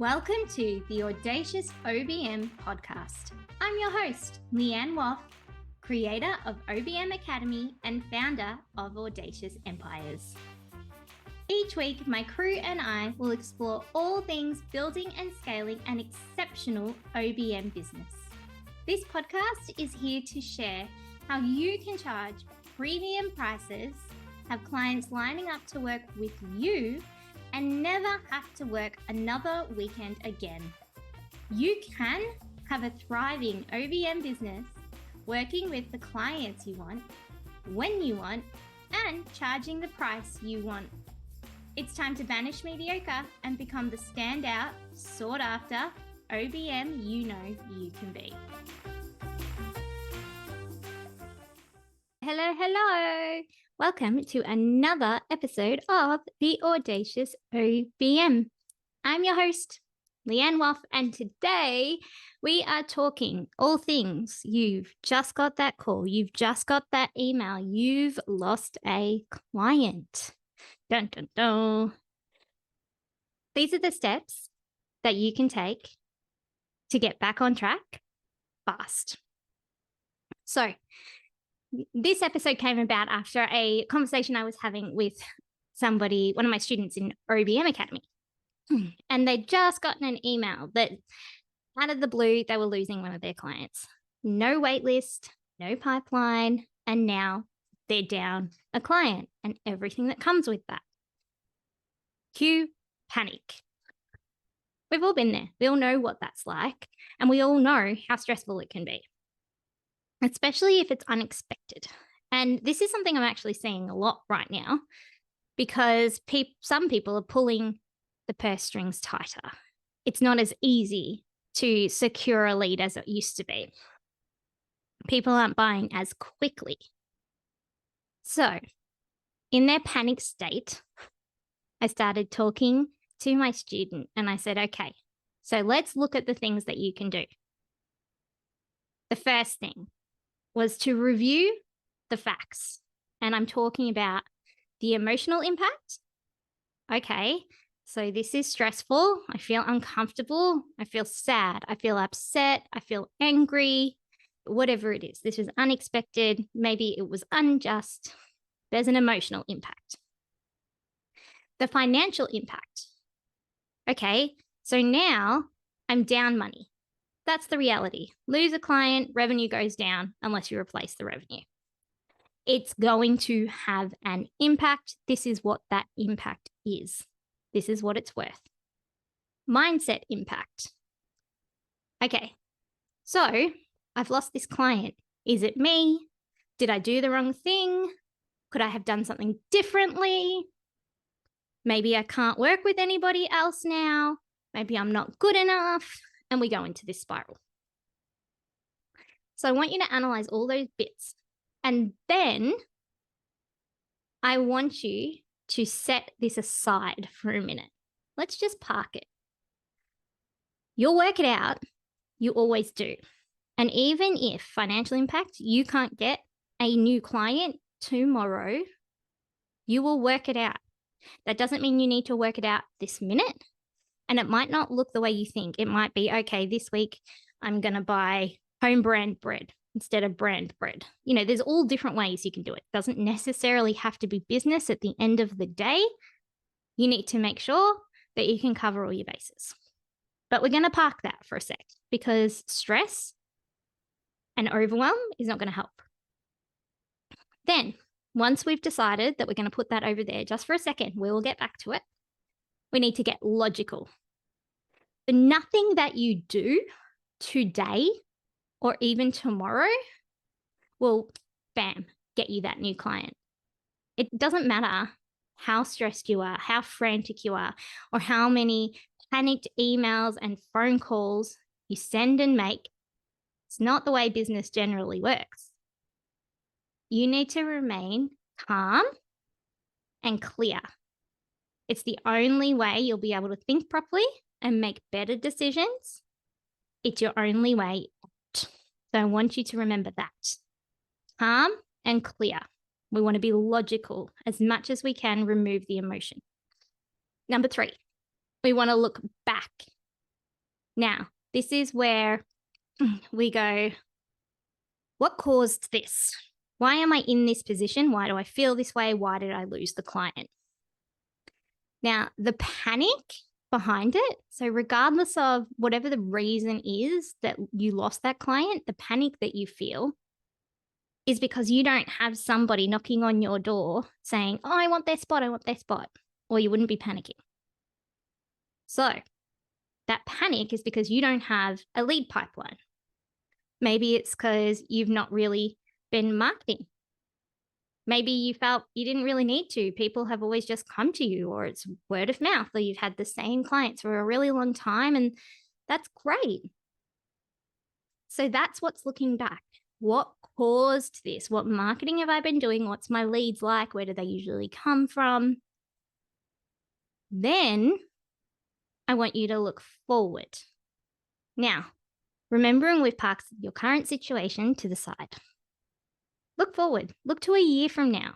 Welcome to the Audacious OBM podcast. I'm your host, Leanne Woff, creator of OBM Academy and founder of Audacious Empires. Each week, my crew and I will explore all things building and scaling an exceptional OBM business. This podcast is here to share how you can charge premium prices, have clients lining up to work with you, and never have to work another weekend again. You can have a thriving OBM business working with the clients you want, when you want, and charging the price you want. It's time to banish mediocre and become the standout, sought after OBM you know you can be. Hello. Welcome to another episode of the Audacious OBM. I'm your host, Leanne Woff, and today we are talking all things. You've just got that call, you've just got that email, you've lost a client. Dun, dun, dun. These are the steps that you can take to get back on track fast. So, this episode came about after a conversation I was having with somebody, one of my students in OBM Academy. And they'd just gotten an email that out of the blue, they were losing one of their clients. No wait list, no pipeline, and now they're down a client and everything that comes with that. Cue panic. We've all been there. We all know what that's like, and we all know how stressful it can be, especially if it's unexpected. And this is something I'm actually seeing a lot right now because some people are pulling the purse strings tighter. It's not as easy to secure a lead as it used to be. People aren't buying as quickly. So in their panic state, I started talking to my student and I said, okay, so let's look at the things that you can do. The first thing was to review the facts. And I'm talking about the emotional impact. Okay, so this is stressful. I feel uncomfortable. I feel sad. I feel upset. I feel angry, whatever it is. This was unexpected. Maybe it was unjust. There's an emotional impact. The financial impact. Okay, so now I'm down money. That's the reality. Lose a client, revenue goes down unless you replace the revenue. It's going to have an impact. This is what that impact is. This is what it's worth. Mindset impact. Okay, so I've lost this client. Is it me? Did I do the wrong thing? Could I have done something differently? Maybe I can't work with anybody else now. Maybe I'm not good enough. And we go into this spiral. So I want you to analyze all those bits. And then I want you to set this aside for a minute. Let's just park it. You'll work it out. You always do. And even if financial impact, you can't get a new client tomorrow, you will work it out. That doesn't mean you need to work it out this minute. And it might not look the way you think. It might be, okay, this week I'm going to buy home brand bread instead of brand bread. You know, there's all different ways you can do it. It doesn't necessarily have to be business at the end of the day. You need to make sure that you can cover all your bases. But we're going to park that for a sec because stress and overwhelm is not going to help. Then, once we've decided that we're going to put that over there just for a second, we will get back to it. We need to get logical. So nothing that you do today or even tomorrow will, bam, get you that new client. It doesn't matter how stressed you are, how frantic you are, or how many panicked emails and phone calls you send and make. It's not the way business generally works. You need to remain calm and clear. It's the only way you'll be able to think properly and make better decisions. It's your only way out. So I want you to remember that. Calm and clear. We want to be logical as much as we can, remove the emotion. Number 3, we want to look back Now, this is where we go, what caused this? Why am I in this position? Why do I feel this way? Why did I lose the client? Now, the panic behind it, so regardless of whatever the reason is that you lost that client, the panic that you feel is because you don't have somebody knocking on your door saying, oh, I want their spot, or you wouldn't be panicking. So that panic is because you don't have a lead pipeline. Maybe it's because you've not really been marketing. Maybe you felt you didn't really need to. People have always just come to you, or it's word of mouth, or you've had the same clients for a really long time, and that's great. So that's what's looking back. What caused this? What marketing have I been doing? What's my leads like? Where do they usually come from? Then I want you to look forward. Now, remembering we've parked your current situation to the side. Look forward. Look to a year from now.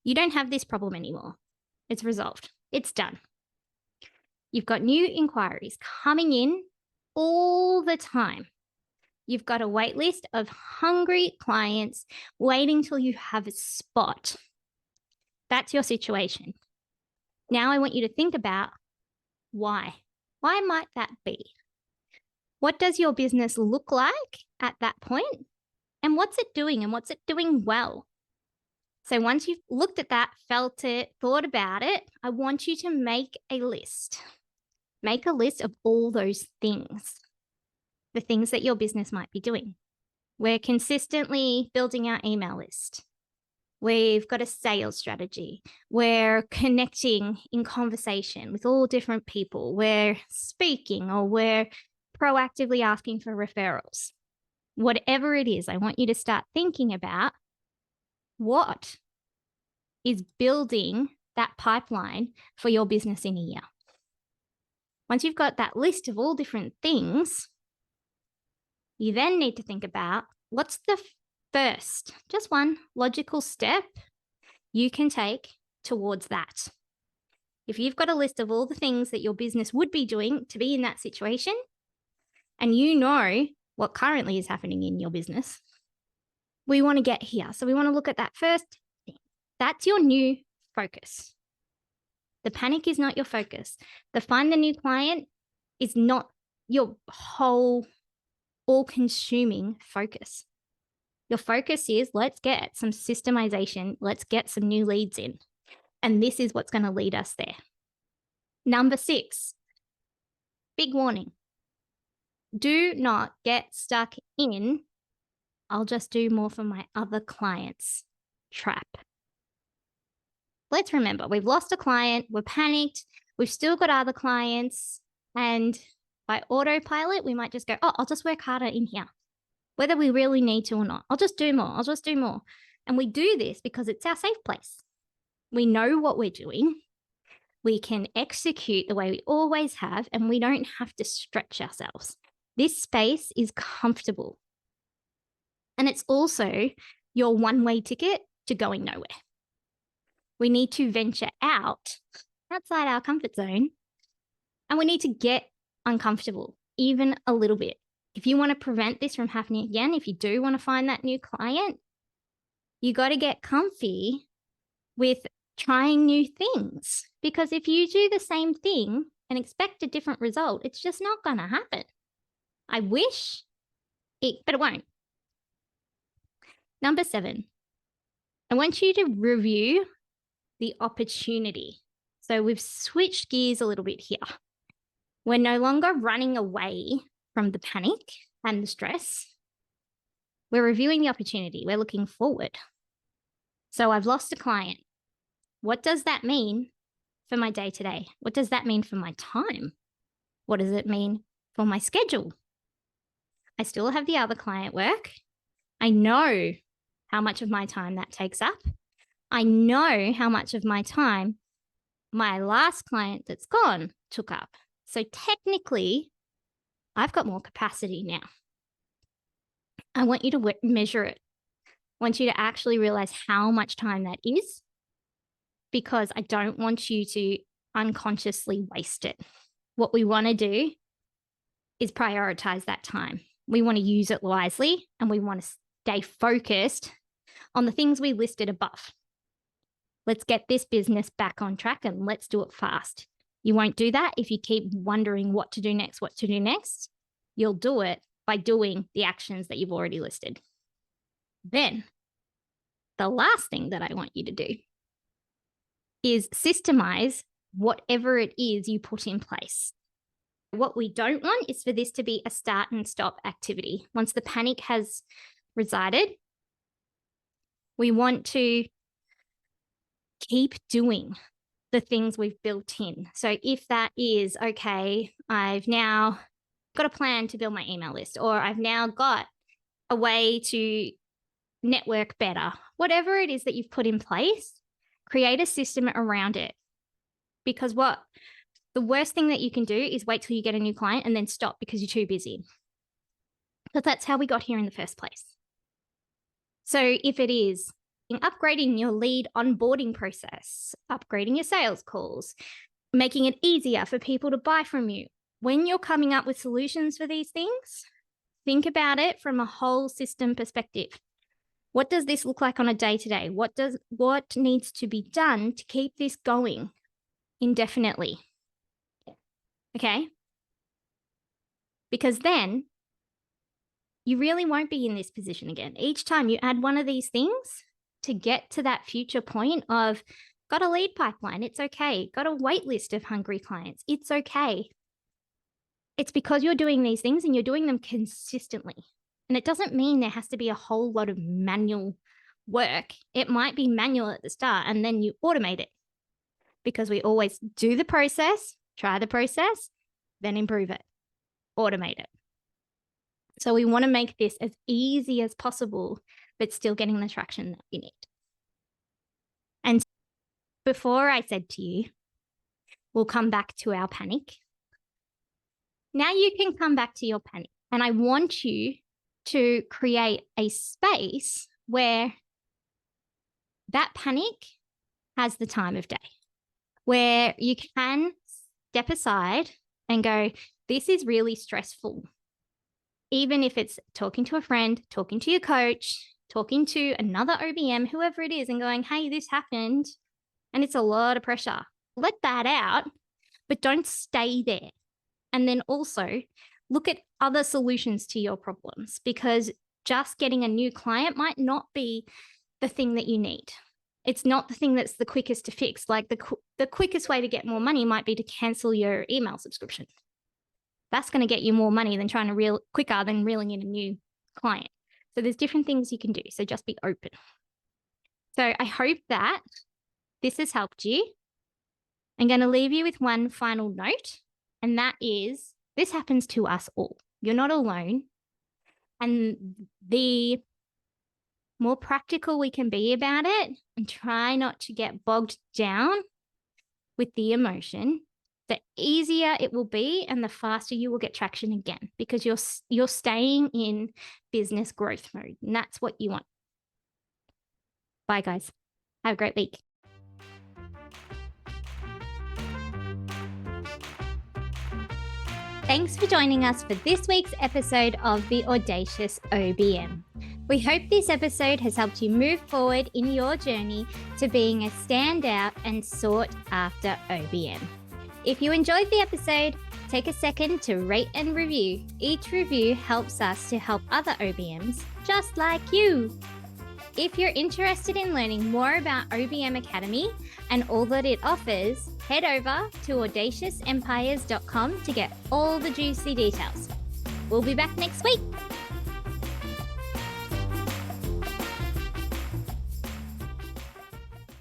You don't have this problem anymore. It's resolved. It's done. You've got new inquiries coming in all the time. You've got a wait list of hungry clients waiting till you have a spot. That's your situation. Now I want you to think about why. Why might that be? What does your business look like at that point? And what's it doing? And what's it doing well? So once you've looked at that, felt it, thought about it, I want you to make a list. Make a list of all those things, the things that your business might be doing. We're consistently building our email list. We've got a sales strategy. We're connecting in conversation with all different people. We're speaking, or we're proactively asking for referrals. Whatever it is, I want you to start thinking about what is building that pipeline for your business in a year. Once you've got that list of all different things, you then need to think about what's the first, just one logical step you can take towards that. If you've got a list of all the things that your business would be doing to be in that situation, and you know what currently is happening in your business, we want to get here. So we want to look at that first thing. That's your new focus. The panic is not your focus. The find the new client is not your whole all-consuming focus. Your focus is, let's get some systemization. Let's get some new leads in. And this is what's going to lead us there. Number 6, big warning. Do not get stuck in, I'll just do more for my other clients trap. Let's remember, we've lost a client, we're panicked, we've still got other clients, and by autopilot, we might just go, oh, I'll just work harder in here, whether we really need to or not. I'll just do more. And we do this because it's our safe place. We know what we're doing. We can execute the way we always have, and we don't have to stretch ourselves. This space is comfortable. And it's also your one-way ticket to going nowhere. We need to venture outside our comfort zone, and we need to get uncomfortable, even a little bit. If you want to prevent this from happening again, if you do want to find that new client, you got to get comfy with trying new things. Because if you do the same thing and expect a different result, it's just not going to happen. I wish it, but it won't. Number 7, I want you to review the opportunity. So we've switched gears a little bit here. We're no longer running away from the panic and the stress. We're reviewing the opportunity. We're looking forward. So I've lost a client. What does that mean for my day-to-day? What does that mean for my time? What does it mean for my schedule? I still have the other client work. I know how much of my time that takes up. I know how much of my time my last client that's gone took up. So technically, I've got more capacity now. I want you to measure it. I want you to actually realize how much time that is, because I don't want you to unconsciously waste it. What we want to do is prioritize that time. We want to use it wisely, and we want to stay focused on the things we listed above. Let's get this business back on track and let's do it fast. You won't do that if you keep wondering what to do next. You'll do it by doing the actions that you've already listed. Then the last thing that I want you to do is systemize whatever it is you put in place. What we don't want is for this to be a start and stop activity. Once the panic has resided, we want to keep doing the things we've built in. So if that is, okay, I've now got a plan to build my email list, or I've now got a way to network better, whatever it is that you've put in place, create a system around it. Because the worst thing that you can do is wait till you get a new client and then stop because you're too busy. But that's how we got here in the first place. So if it is upgrading your lead onboarding process, upgrading your sales calls, making it easier for people to buy from you, when you're coming up with solutions for these things, think about it from a whole system perspective. What does this look like on a day-to-day? What needs to be done to keep this going indefinitely? Okay? Because then you really won't be in this position again. Each time you add one of these things to get to that future point of got a lead pipeline, it's okay. Got a wait list of hungry clients, it's okay. It's because you're doing these things and you're doing them consistently. And it doesn't mean there has to be a whole lot of manual work. It might be manual at the start and then you automate it, because we always do the process, try the process, then improve it, automate it. So we want to make this as easy as possible, but still getting the traction that we need. And before I said to you, we'll come back to our panic. Now you can come back to your panic. And I want you to create a space where that panic has the time of day, where you can step aside and go, this is really stressful. Even if it's talking to a friend, talking to your coach, talking to another OBM, whoever it is, and going, hey, this happened, and it's a lot of pressure. Let that out, but don't stay there. And then also look at other solutions to your problems, because just getting a new client might not be the thing that you need. It's not the thing that's the quickest to fix. Like the quickest way to get more money might be to cancel your email subscription. That's going to get you more money than trying to quicker than reeling in a new client. So there's different things you can do. So just be open. So I hope that this has helped you. I'm going to leave you with one final note, and that is, this happens to us all. You're not alone. And the more practical we can be about it and try not to get bogged down with the emotion, the easier it will be and the faster you will get traction again, because you're staying in business growth mode, and that's what you want. Bye, guys. Have a great week. Thanks for joining us for this week's episode of The Audacious OBM. We hope this episode has helped you move forward in your journey to being a standout and sought after OBM. If you enjoyed the episode, take a second to rate and review. Each review helps us to help other OBMs just like you. If you're interested in learning more about OBM Academy and all that it offers, head over to audaciousempires.com to get all the juicy details. We'll be back next week.